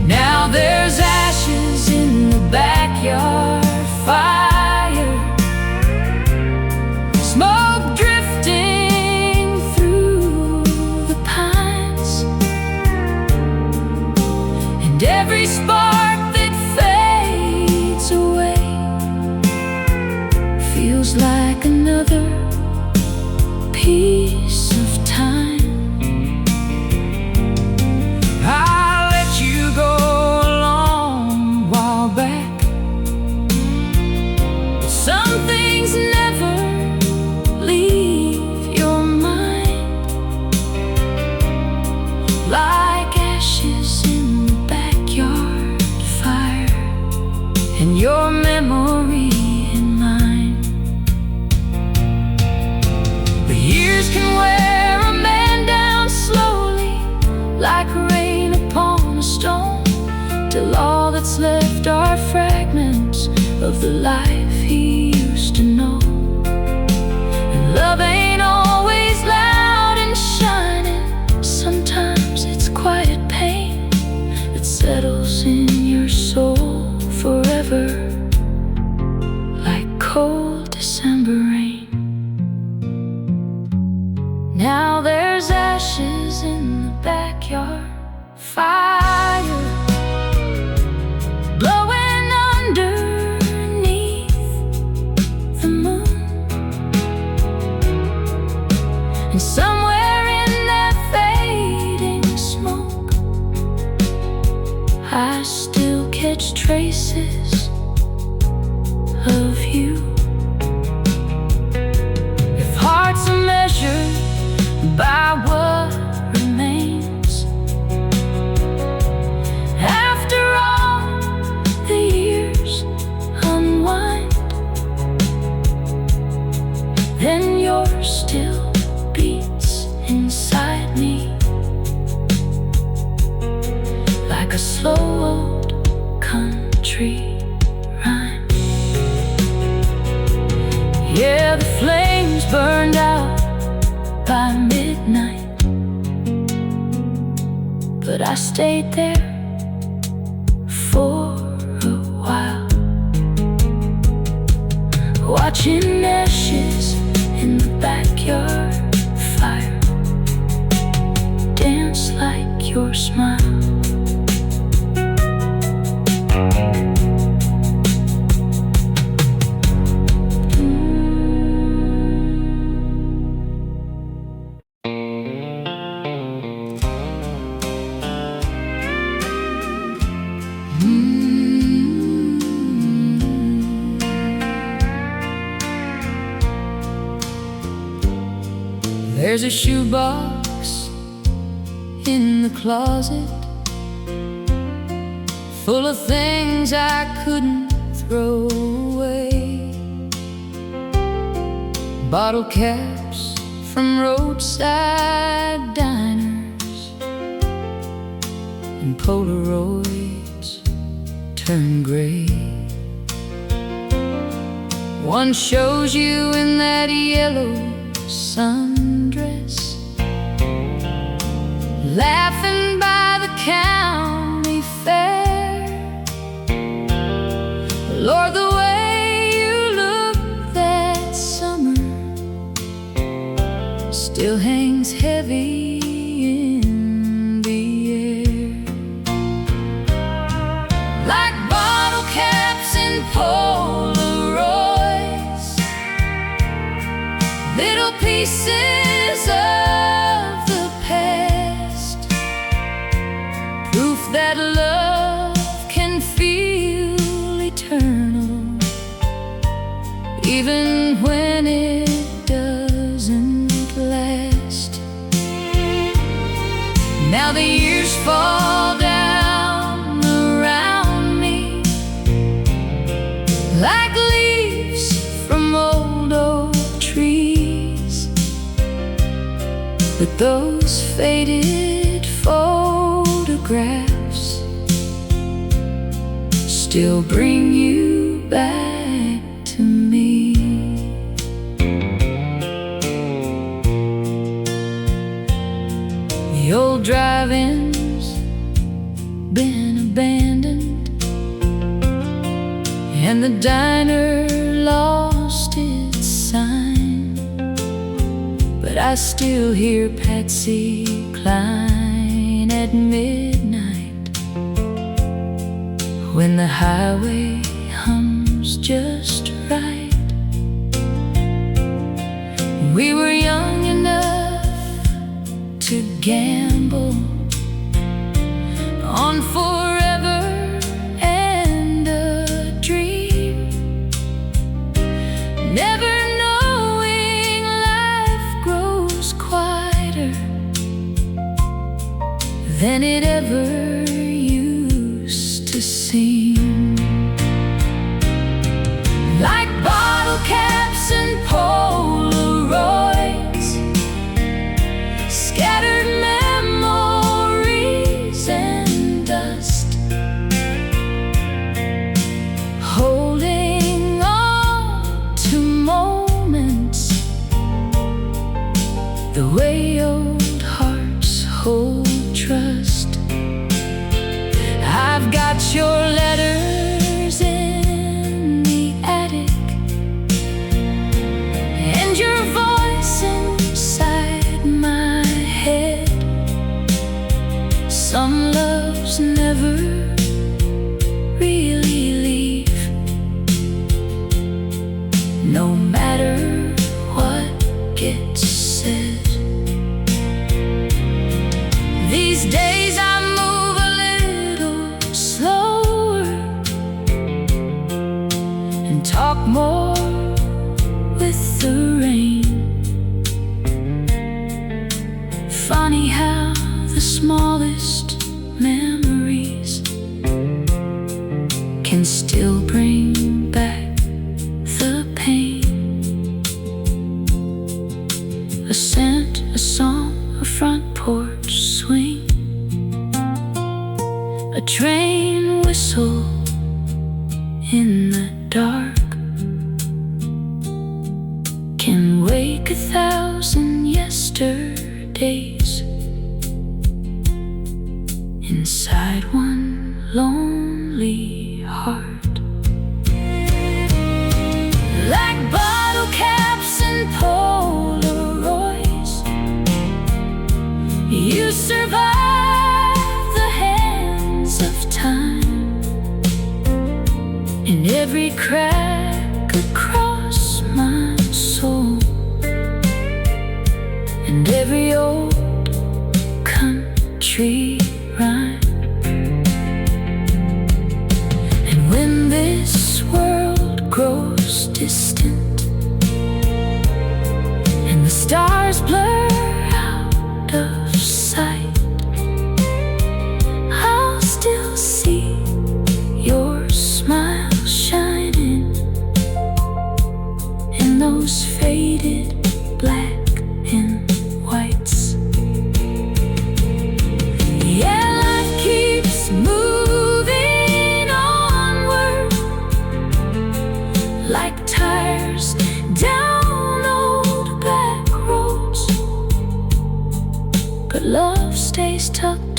Now there's ashes in the backyard fire, smoke drifting through the pines, and every spark that fades away feels like another piece of time. I let you go a long while back, But some things never leave your mind, like ashes in the backyard fire, and your memory in mine. the years can Wear a man down slowly, like rain upon a stone, till all that's left are fragments of the life he used to know. And love ain't always loud and shining, sometimes it's quiet pain that settles in your soul forever, like cold December rain. Now there's ashes in the backyard fire, blowing underneath the moon. And somewhere in that fading smoke, I still catch traces of you. If hearts are measured by what remains, after all the years unwind, then yours still beats inside me, like a slow old country rhyme. Yeah, the flames burned out by midnight, but I stayed there for a while, watching ashes in the backyard fire dance like your smile. There's a shoebox in the closet, full of things I couldn't throw away. Bottle caps from roadside diners, and Polaroids turn gray. One shows you in that yellow sundress, laughing by the county fair. Lord, the way you looked that summer still hangs heavy in the air. Like bottle caps in Polaroids, little pieces of the past, proof that love can feel eternal, even when it doesn't last. Now the years fall down around me like leaves from old oak trees, but those faded photographs still bring you back to me. The old drive-in's been abandoned, and the diner lost its sign, but I still hear Patsy Cline at midnight when the highway hums just right. We were young enough to gamble on forever and a dream, never knowing life grows quieter than it ever used to seem. Like bottle caps and Polaroids, scattered memories and dust, holding on to moments the way old hearts hold trust. I've got your letters in the attic, and your voice inside my head. Some loves never really leave, no matter what gets said. These days I move a little slower and talk more with the rain. Funny how the smallest memories can still bring back the pain. A scent, a song, a front porch swing, a train whistle in the dark can wake 1,000 yesterdays inside one lonely heart. Like bottle caps and Polaroids, you survive the hands of time, in every crack across my soul, and every old country rhyme. And when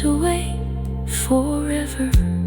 away forever.